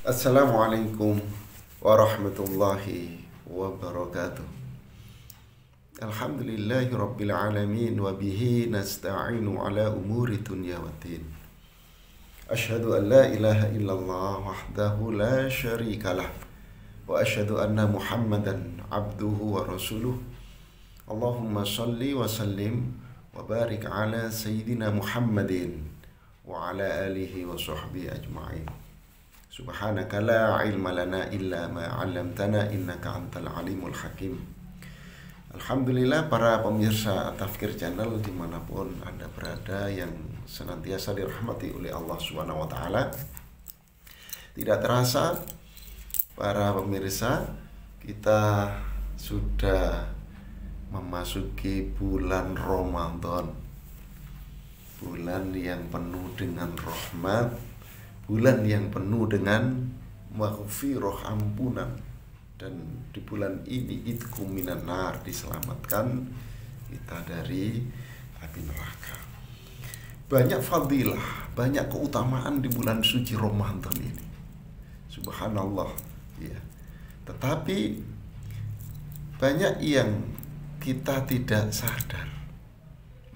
Assalamualaikum warahmatullahi wabarakatuh. Alhamdulillahi rabbil alamin wa bihi nasta'inu ala umuri dunya waddin. Asyhadu an la ilaha illallah wahdahu la syarikalah wa asyhadu anna Muhammadan abduhu wa rasuluh. Allahumma shalli wa sallim wa barik ala sayyidina Muhammadin wa ala alihi wa sahbihi ajma'in. Subhanaka la ilma lana illa ma 'allamtana innaka antal alimul hakim. Alhamdulillah para pemirsa Tafkir Channel dimanapun Anda berada yang senantiasa dirahmati oleh Allah Subhanahu wa taala. Tidak terasa para pemirsa, kita sudah memasuki bulan Ramadan. Bulan yang penuh dengan rahmat, bulan yang penuh dengan maghfirah, ampunan. Dan di bulan ini itqu minan nar, diselamatkan kita dari api neraka. Banyak fadilah, banyak keutamaan di bulan suci Ramadan ini. Subhanallah, ya. Tetapi banyak yang kita tidak sadar.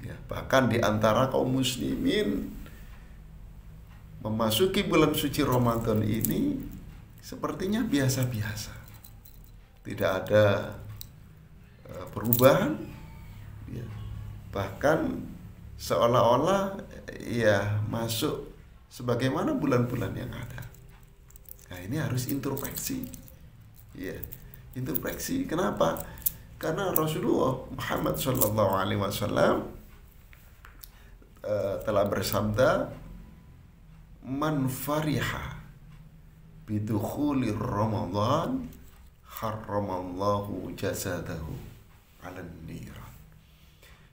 Ya, bahkan di antara kaum muslimin memasuki bulan suci Ramadan ini sepertinya biasa-biasa. Tidak ada perubahan, ya. Bahkan seolah-olah ya masuk sebagaimana bulan-bulan yang ada. Nah, ini harus introspeksi. Ya, introspeksi. Kenapa? Karena Rasulullah Muhammad SAW telah bersabda, man fariha bidukhuli Ramadan harramallahu jasadahu 'alan niran.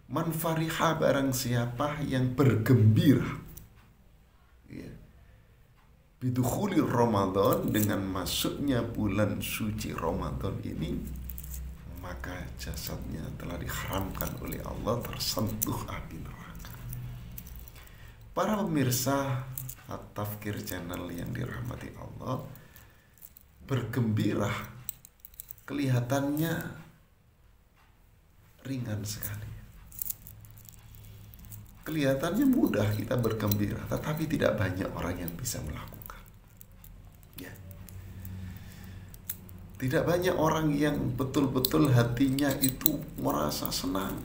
Man fariha, barang siapa yang bergembira, ya, bidukhuli Ramadan, dengan masuknya bulan suci Ramadan ini, maka jasadnya telah diharamkan oleh Allah tersentuh api neraka. Para pemirsa At-Tafkir Channel yang dirahmati Allah, bergembira kelihatannya ringan sekali. Kelihatannya mudah kita bergembira, tetapi tidak banyak orang yang bisa melakukan. Ya. Tidak banyak orang yang betul-betul hatinya itu merasa senang,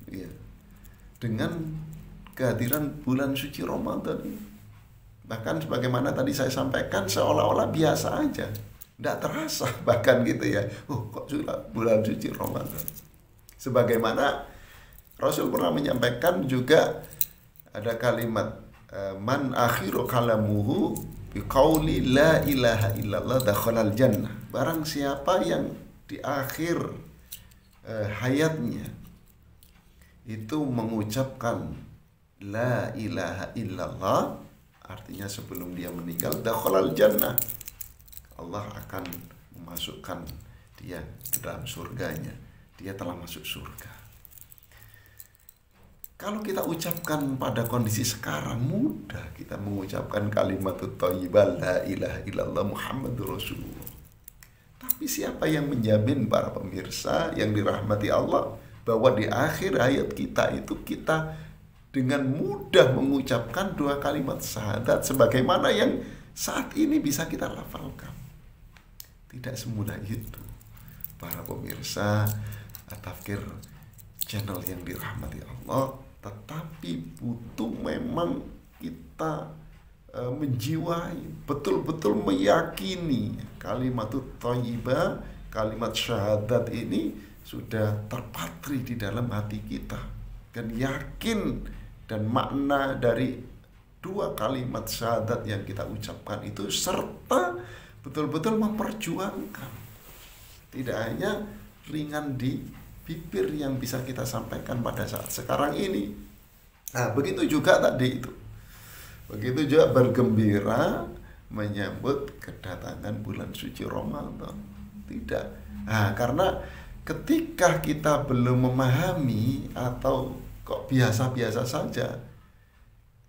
ya, dengan kehadiran bulan suci Ramadan ini. Bahkan sebagaimana tadi saya sampaikan, seolah-olah biasa aja, tidak terasa bahkan gitu ya. Kok sudah bulan suci Ramadan. Sebagaimana Rasul pernah menyampaikan juga, ada kalimat man akhiru kalamuhu biqauli la ilaha illallah dakhalal jannah. Barang siapa yang di akhir hayatnya itu mengucapkan la ilaha illallah, artinya sebelum dia meninggal, dakhalal jannah, Allah akan memasukkan dia ke dalam surganya. Dia telah masuk surga. Kalau kita ucapkan pada kondisi sekarang, mudah kita mengucapkan kalimat thayyibah la ilaha illallah Muhammadur Rasulullah. Tapi siapa yang menjamin, para pemirsa yang dirahmati Allah, bahwa di akhir hayat kita itu kita dengan mudah mengucapkan dua kalimat syahadat sebagaimana yang saat ini bisa kita lafalkan? Tidak semudah itu, para pemirsa At-Tafkir Channel yang dirahmati Allah. Tetapi butuh memang kita menjiwai, betul-betul meyakini kalimat thayyibah, kalimat syahadat ini sudah terpatri di dalam hati kita, dan yakin dan makna dari dua kalimat syahadat yang kita ucapkan itu, serta betul-betul memperjuangkan. Tidak hanya ringan di bibir yang bisa kita sampaikan pada saat sekarang ini. Nah, begitu juga tadi itu. Begitu juga bergembira menyambut kedatangan bulan suci Ramadan. Tidak. Nah, karena ketika kita belum memahami atau kok biasa-biasa saja,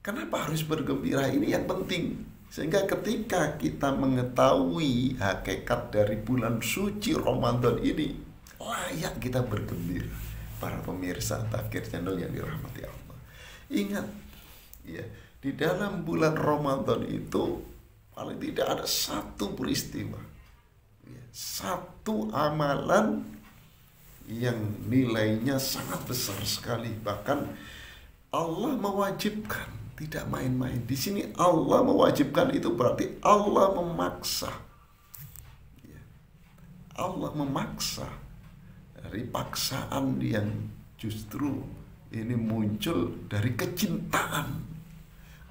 kenapa harus bergembira? Ini yang penting. Sehingga ketika kita mengetahui hakikat dari bulan suci Ramadan ini, layak kita bergembira. Para pemirsa Tafkir Channel yang dirahmati Allah. Ingat, ya, di dalam bulan Ramadan itu paling tidak ada satu peristiwa, ya, satu amalan yang nilainya sangat besar sekali. Bahkan Allah mewajibkan. Tidak main-main. Di sini Allah mewajibkan itu berarti Allah memaksa. Allah memaksa. Dari paksaan yang justru ini muncul dari kecintaan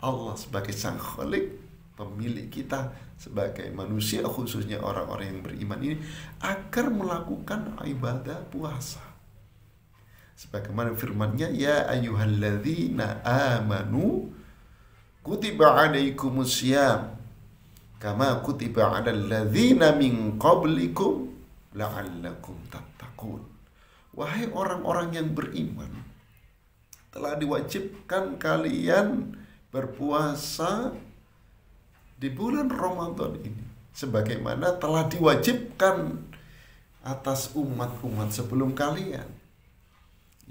Allah sebagai Sang Khalik, pemilik kita sebagai manusia, khususnya orang-orang yang beriman ini, agar melakukan ibadah puasa. Sebagaimana firman-Nya, ya ayyuhalladzina amanu kutiba alaikumusiyam kama kutiba alal ladzina min qablikum la'allakum tattaqun. Wahai orang-orang yang beriman, telah diwajibkan kalian berpuasa di bulan Ramadan ini sebagaimana telah diwajibkan atas umat-umat sebelum kalian.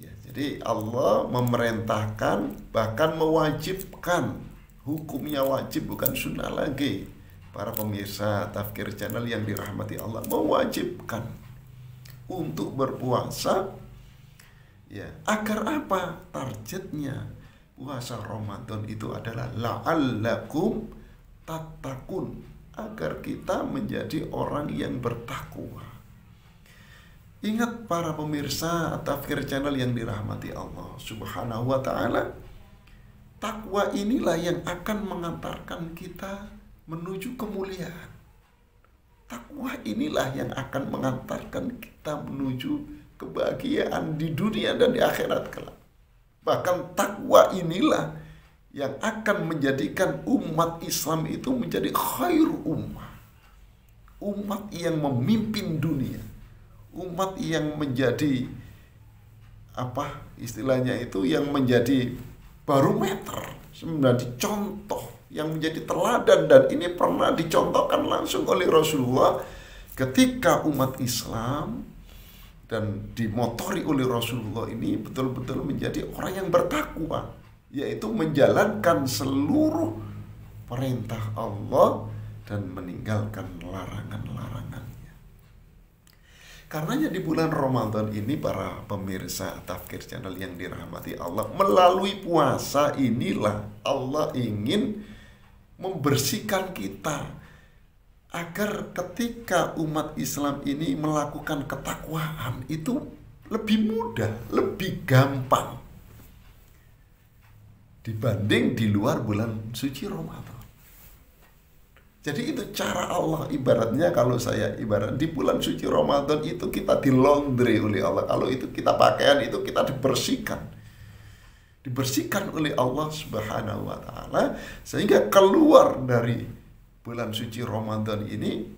Ya, jadi Allah memerintahkan, bahkan mewajibkan, hukumnya wajib bukan sunnah lagi. Para pemirsa Tafkir Channel yang dirahmati Allah, mewajibkan untuk berpuasa, ya, agar apa? Targetnya puasa Ramadan itu adalah la'allakum tattaqun, agar kita menjadi orang yang bertakwa. Ingat para pemirsa Tafkir Channel yang dirahmati Allah Subhanahu wa ta'ala, takwa inilah yang akan mengantarkan kita menuju kemuliaan. Takwa inilah yang akan mengantarkan kita menuju kebahagiaan di dunia dan di akhirat kelak. Bahkan takwa inilah yang akan menjadikan umat Islam itu menjadi khair ummah. Umat yang memimpin dunia. Umat yang menjadi apa istilahnya itu, yang menjadi barometer, menjadi contoh, yang menjadi teladan. Dan ini pernah dicontohkan langsung oleh Rasulullah ketika umat Islam dan dimotori oleh Rasulullah ini betul-betul menjadi orang yang bertakwa, yaitu menjalankan seluruh perintah Allah dan meninggalkan larangan-larangannya. Karenanya di bulan Ramadan ini para pemirsa Tafkir Channel yang dirahmati Allah, melalui puasa inilah Allah ingin membersihkan kita agar ketika umat Islam ini melakukan ketakwaan itu lebih mudah, lebih gampang dibanding di luar bulan suci Ramadan. Jadi itu cara Allah, ibaratnya kalau saya ibarat di bulan suci Ramadan itu kita di-laundry oleh Allah. Kalau itu kita pakaian itu kita dibersihkan oleh Allah Subhanahu wa ta'ala, sehingga keluar dari bulan suci Ramadan ini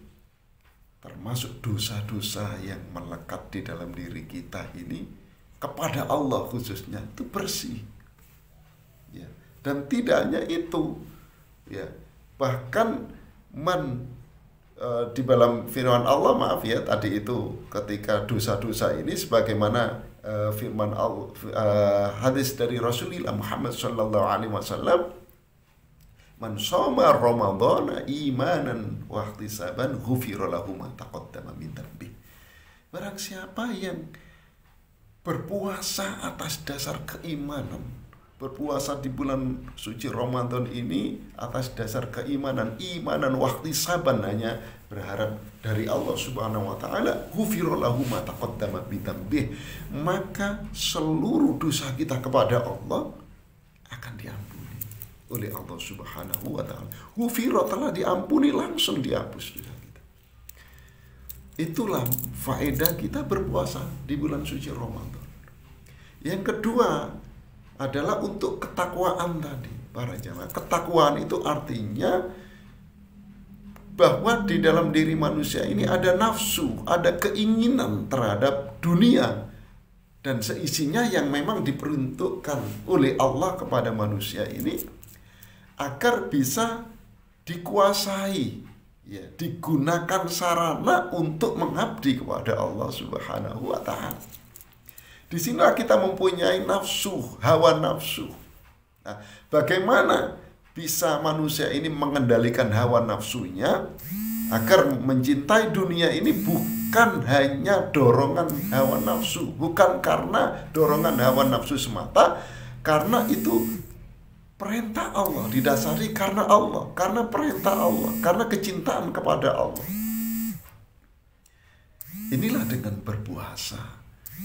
termasuk dosa-dosa yang melekat di dalam diri kita ini kepada Allah khususnya itu bersih. Ya. Dan tidak hanya itu, ya, bahkan di dalam firman Allah, maaf ya, tadi itu ketika dosa-dosa ini sebagaimana firman Allah, hadis dari Rasulullah Muhammad sallallahu alaihi wasallam, man shoma ramadhana imanan wa ihtisaban ghufira lahu ma taqaddama min dhanbi. Barang siapa yang berpuasa atas dasar keimanan, berpuasa di bulan suci Ramadan ini atas dasar keimanan, imanan waktu saban, hanya berharap dari Allah Subhanahu wa ta'ala, ghufira lahu ma taqaddama min dhanbi, maka seluruh dosa kita kepada Allah akan diampuni oleh Allah Subhanahu wa ta'ala. Ghufira, telah diampuni, langsung dihapus dosa kita. Itulah faedah kita berpuasa di bulan suci Ramadan. Yang kedua adalah untuk ketakwaan tadi, para jamaah. Ketakwaan itu artinya bahwa di dalam diri manusia ini ada nafsu, ada keinginan terhadap dunia dan seisinya yang memang diperuntukkan oleh Allah kepada manusia ini agar bisa dikuasai, ya, digunakan sarana untuk mengabdi kepada Allah Subhanahu wa taala. Di sinilah kita mempunyai nafsu, hawa nafsu. Nah, bagaimana bisa manusia ini mengendalikan hawa nafsunya agar mencintai dunia ini bukan hanya dorongan hawa nafsu, bukan karena dorongan hawa nafsu semata, karena itu perintah Allah, didasari karena Allah, karena perintah Allah, karena kecintaan kepada Allah. Inilah dengan berpuasa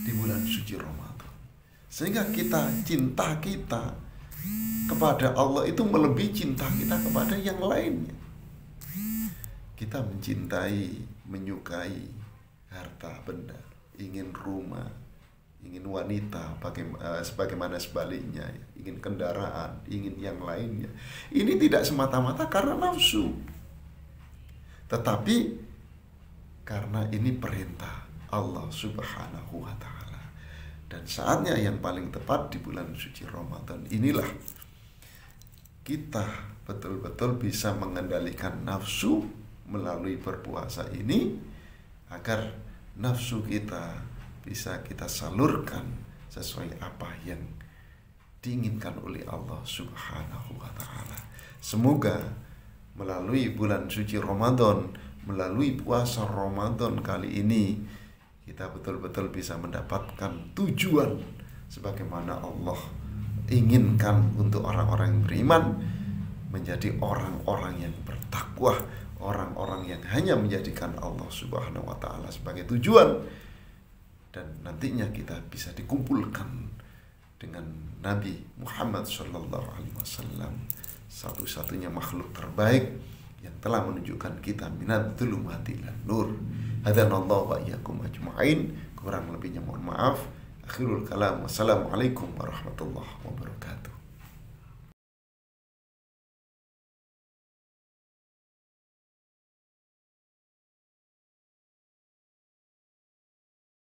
di bulan suci Ramadan, sehingga cinta kita kepada Allah itu melebihi cinta kita kepada yang lainnya. Kita mencintai, menyukai harta benda, ingin rumah, ingin wanita, sebagaimana sebaliknya, ingin kendaraan, ingin yang lainnya. Ini tidak semata-mata karena nafsu, tetapi karena ini perintah Allah Subhanahu wa taala. Dan saatnya yang paling tepat di bulan suci Ramadan inilah kita betul-betul bisa mengendalikan nafsu melalui berpuasa ini, agar nafsu kita bisa kita salurkan sesuai apa yang diinginkan oleh Allah Subhanahu wa taala. Semoga melalui bulan suci Ramadan, melalui puasa Ramadan kali ini, kita betul-betul bisa mendapatkan tujuan sebagaimana Allah inginkan untuk orang-orang yang beriman, menjadi orang-orang yang bertakwa, orang-orang yang hanya menjadikan Allah Subhanahu wa taala sebagai tujuan, dan nantinya kita bisa dikumpulkan dengan Nabi Muhammad sallallahu alaihi wasallam, satu-satunya makhluk terbaik yang telah menunjukkan kita minad dzulumati ilan nur. Hadanallahu wa iyyakum ajma'in. Kurang lebihnya mohon maaf. Akhirul kalam. Wassalamualaikum warahmatullahi wabarakatuh.